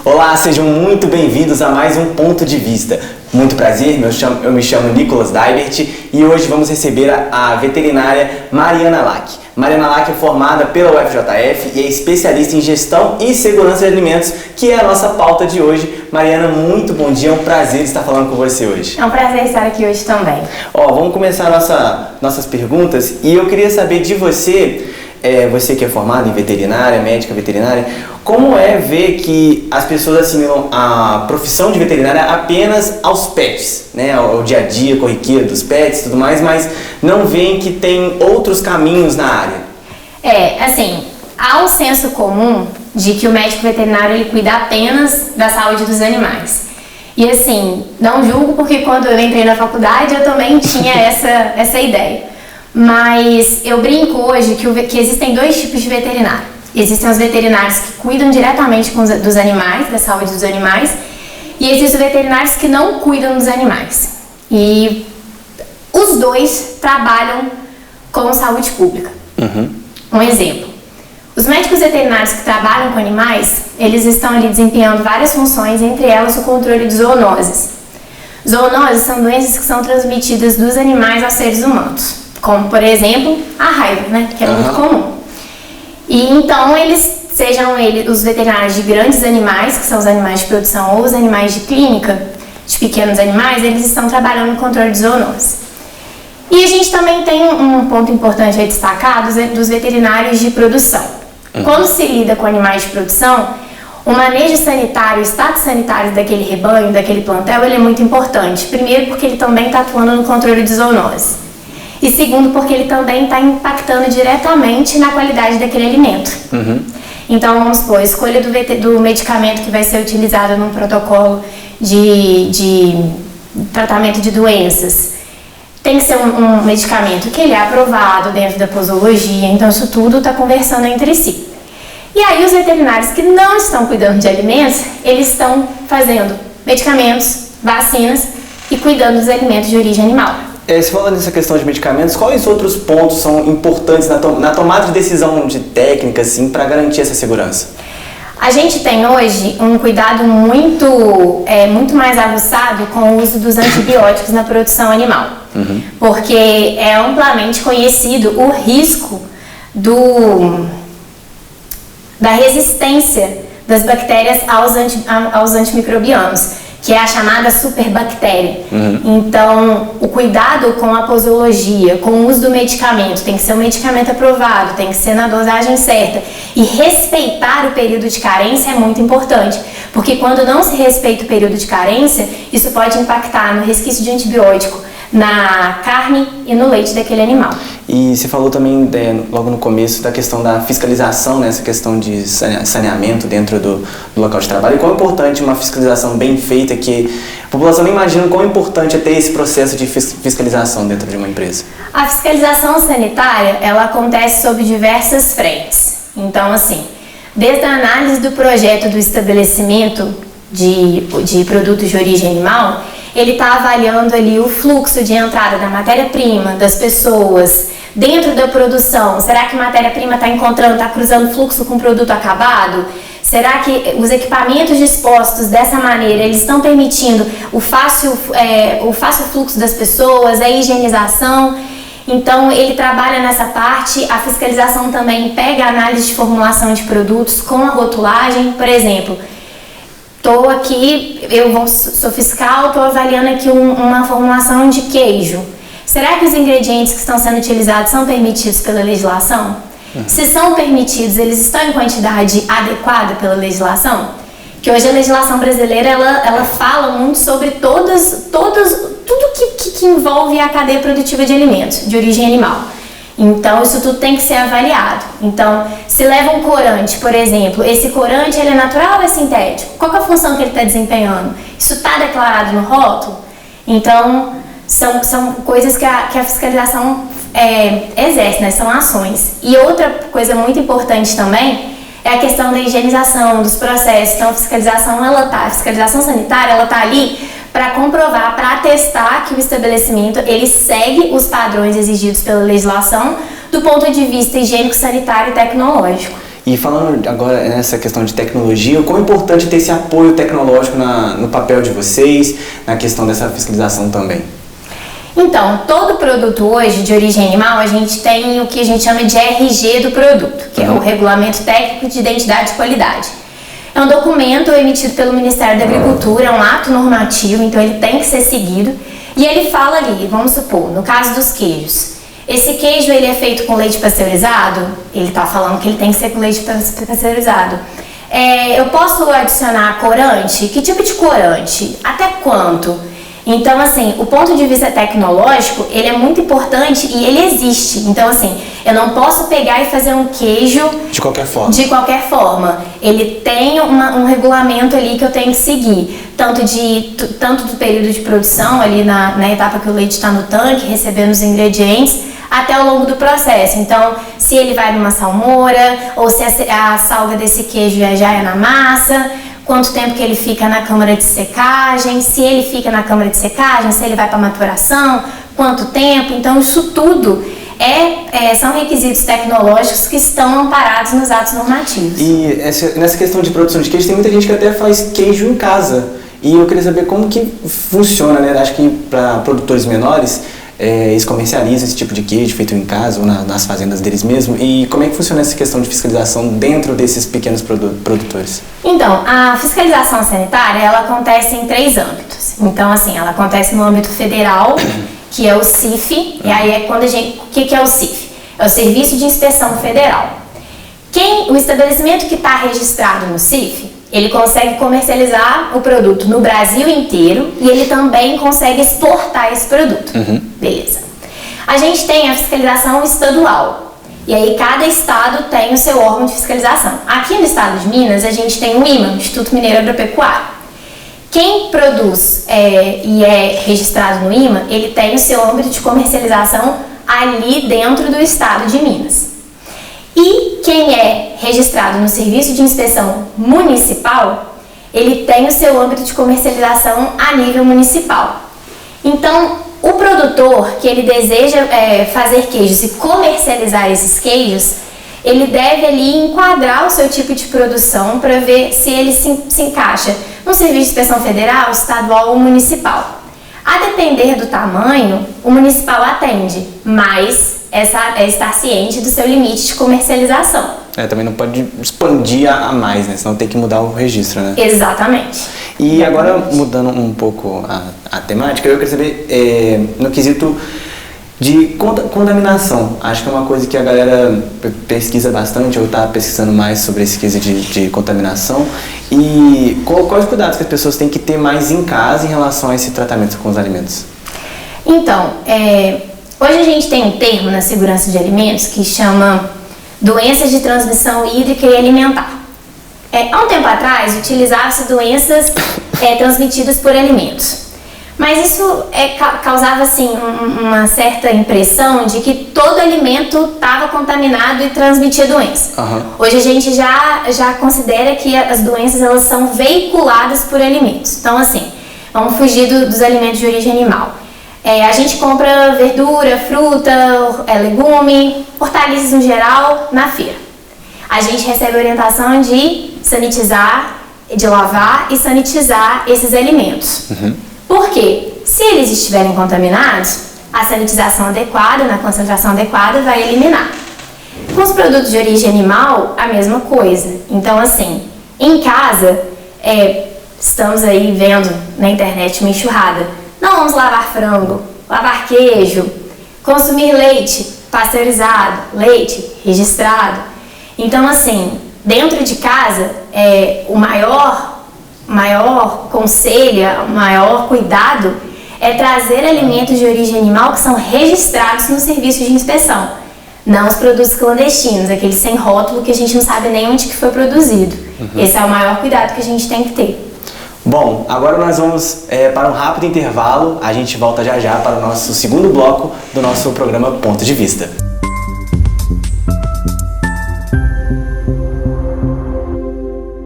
Olá, sejam muito bem-vindos a mais um Ponto de Vista. Muito prazer, eu me chamo Nicolas Daibert e hoje vamos receber a veterinária Mariana Lack. Mariana Lack é formada pela UFJF e é especialista em gestão e segurança de alimentos, que é a nossa pauta de hoje. Mariana, muito bom dia, é um prazer estar falando com você hoje. É um prazer estar aqui hoje também. Vamos começar nossas perguntas e eu queria saber de você, você que é formada em veterinária, médica veterinária, como é ver que as pessoas assimilam a profissão de veterinária apenas aos pets, né? Ao dia a dia, corriqueiro dos pets e tudo mais, mas não veem que tem outros caminhos na área? Há um senso comum de que o médico veterinário ele cuida apenas da saúde dos animais. E não julgo porque quando eu entrei na faculdade eu também tinha essa ideia. Mas eu brinco hoje que existem dois tipos de veterinário. Existem os veterinários que cuidam diretamente dos animais, da saúde dos animais, e existem os veterinários que não cuidam dos animais. E os dois trabalham com saúde pública. Um exemplo, os médicos veterinários que trabalham com animais, eles estão ali desempenhando várias funções, entre elas o controle de zoonoses. Zoonoses são doenças que são transmitidas dos animais aos seres humanos, como, por exemplo, a raiva, né, que é muito comum. E então sejam os veterinários de grandes animais, que são os animais de produção, ou os animais de clínica, de pequenos animais, eles estão trabalhando no controle de zoonoses. E a gente também tem um ponto importante a destacar dos veterinários de produção. Quando se lida com animais de produção, o manejo sanitário, o status sanitário daquele rebanho, daquele plantel, ele é muito importante. Primeiro porque ele também está atuando no controle de zoonoses. E segundo, porque ele também está impactando diretamente na qualidade daquele alimento. Então, vamos supor, a escolha do medicamento que vai ser utilizado num protocolo de tratamento de doenças. Tem que ser um medicamento que ele é aprovado dentro da posologia, então isso tudo está conversando entre si. E aí os veterinários que não estão cuidando de alimentos, eles estão fazendo medicamentos, vacinas e cuidando dos alimentos de origem animal. Se falando nessa questão de medicamentos, quais outros pontos são importantes na tomada de decisão de técnica, assim, para garantir essa segurança? A gente tem hoje um cuidado muito mais aguçado com o uso dos antibióticos na produção animal. Porque é amplamente conhecido o risco da resistência das bactérias aos antimicrobianos, que é a chamada superbactéria. Então, o cuidado com a posologia, com o uso do medicamento, tem que ser um medicamento aprovado, tem que ser na dosagem certa. E respeitar o período de carência é muito importante, porque quando não se respeita o período de carência, isso pode impactar no resquício de antibiótico, na carne e no leite daquele animal. E você falou também, logo no começo, da questão da fiscalização, né? Essa questão de saneamento dentro do local de trabalho. E quão importante uma fiscalização bem feita, que a população não imagina quão importante é ter esse processo de fiscalização dentro de uma empresa. A fiscalização sanitária, ela acontece sob diversas frentes. Então, desde a análise do projeto do estabelecimento de produtos de origem animal, ele está avaliando ali o fluxo de entrada da matéria-prima, das pessoas, dentro da produção. Será que a matéria-prima está cruzando fluxo com o produto acabado? Será que os equipamentos dispostos dessa maneira, eles estão permitindo o fácil fluxo das pessoas, a higienização? Então, ele trabalha nessa parte. A fiscalização também pega a análise de formulação de produtos com a rotulagem, por exemplo. Estou aqui, sou fiscal, estou avaliando aqui uma formulação de queijo. Será que os ingredientes que estão sendo utilizados são permitidos pela legislação? Se são permitidos, eles estão em quantidade adequada pela legislação? Que hoje a legislação brasileira, ela fala muito sobre tudo que envolve a cadeia produtiva de alimentos, de origem animal. Então, isso tudo tem que ser avaliado. Então, se leva um corante, por exemplo, esse corante ele é natural ou é sintético? Qual que é a função que ele está desempenhando? Isso está declarado no rótulo? Então, são coisas que a fiscalização exerce, né? São ações. E outra coisa muito importante também é a questão da higienização, dos processos. Então, a fiscalização sanitária, ela está ali para comprovar, para atestar que o estabelecimento ele segue os padrões exigidos pela legislação do ponto de vista higiênico, sanitário e tecnológico. E falando agora nessa questão de tecnologia, quão importante é ter esse apoio tecnológico no papel de vocês, na questão dessa fiscalização também? Então, todo produto hoje de origem animal, a gente tem o que a gente chama de RG do produto, que é o Regulamento Técnico de Identidade e Qualidade. É um documento emitido pelo Ministério da Agricultura, é um ato normativo, então ele tem que ser seguido. E ele fala ali, vamos supor, no caso dos queijos, esse queijo ele é feito com leite pasteurizado, ele está falando que ele tem que ser com leite pasteurizado. Eu posso adicionar corante? Que tipo de corante? Até quanto? Então, assim, o ponto de vista tecnológico, ele é muito importante e ele existe. Então, assim, eu não posso pegar e fazer um queijo de qualquer forma. De qualquer forma. Ele tem um regulamento ali que eu tenho que seguir. Tanto do período de produção, ali na etapa que o leite está no tanque, recebendo os ingredientes, até ao longo do processo. Então, se ele vai numa salmoura, ou se a salga desse queijo já é na massa, quanto tempo que ele fica na câmara de secagem, se ele fica na câmara de secagem, se ele vai para maturação, quanto tempo. Então, isso tudo são requisitos tecnológicos que estão amparados nos atos normativos. E nessa questão de produção de queijo, tem muita gente que até faz queijo em casa. E eu queria saber como que funciona, né? Acho que para produtores menores, eles comercializam esse tipo de queijo feito em casa ou nas fazendas deles mesmo. E como é que funciona essa questão de fiscalização dentro desses pequenos produtores? Então, a fiscalização sanitária, ela acontece em 3 âmbitos. Então, assim, ela acontece no âmbito federal, que é o CIF, e aí quando o que é o CIF? É o Serviço de Inspeção Federal. O estabelecimento que está registrado no CIF, ele consegue comercializar o produto no Brasil inteiro e ele também consegue exportar esse produto. Beleza. A gente tem a fiscalização estadual. E aí cada estado tem o seu órgão de fiscalização. Aqui no estado de Minas, a gente tem o IMA, Instituto Mineiro Agropecuário. Quem produz e é registrado no IMA, ele tem o seu âmbito de comercialização ali dentro do estado de Minas. E quem é registrado no Serviço de Inspeção Municipal, ele tem o seu âmbito de comercialização a nível municipal. Então, o produtor que ele deseja fazer queijos e comercializar esses queijos, ele deve ali enquadrar o seu tipo de produção para ver se ele se encaixa no Serviço de Inspeção Federal, estadual ou municipal. A depender do tamanho, o municipal atende, mas estar ciente do seu limite de comercialização. Também não pode expandir a mais, né? Senão tem que mudar o registro, né? Exatamente. E agora, mudando um pouco a temática, eu queria saber, no quesito de contaminação. Acho que é uma coisa que a galera pesquisa bastante, ou está pesquisando mais sobre esse quesito de contaminação. E quais os cuidados que as pessoas têm que ter mais em casa em relação a esse tratamento com os alimentos? Então, hoje a gente tem um termo na segurança de alimentos que chama doenças de transmissão hídrica e alimentar. Há um tempo atrás, utilizavam-se doenças transmitidas por alimentos. Mas isso causava assim, uma certa impressão de que todo alimento estava contaminado e transmitia doença. Hoje a gente já considera que as doenças elas são veiculadas por alimentos. Então, assim, vamos fugir dos alimentos de origem animal. A gente compra verdura, fruta, legume, hortaliças no geral na feira. A gente recebe orientação de sanitizar, de lavar e sanitizar esses alimentos. Por quê? Se eles estiverem contaminados, a sanitização adequada, na concentração adequada, vai eliminar. Com os produtos de origem animal, a mesma coisa. Então, assim, em casa, estamos aí vendo na internet uma enxurrada. Não vamos lavar frango, lavar queijo, consumir leite pasteurizado, leite registrado. Então, assim, dentro de casa, o maior conselho, o maior cuidado é trazer alimentos de origem animal que são registrados no serviço de inspeção. Não os produtos clandestinos, aqueles sem rótulo que a gente não sabe nem onde que foi produzido. Esse é o maior cuidado que a gente tem que ter. Bom, agora nós vamos para um rápido intervalo. A gente volta já já para o nosso segundo bloco do nosso programa Ponto de Vista.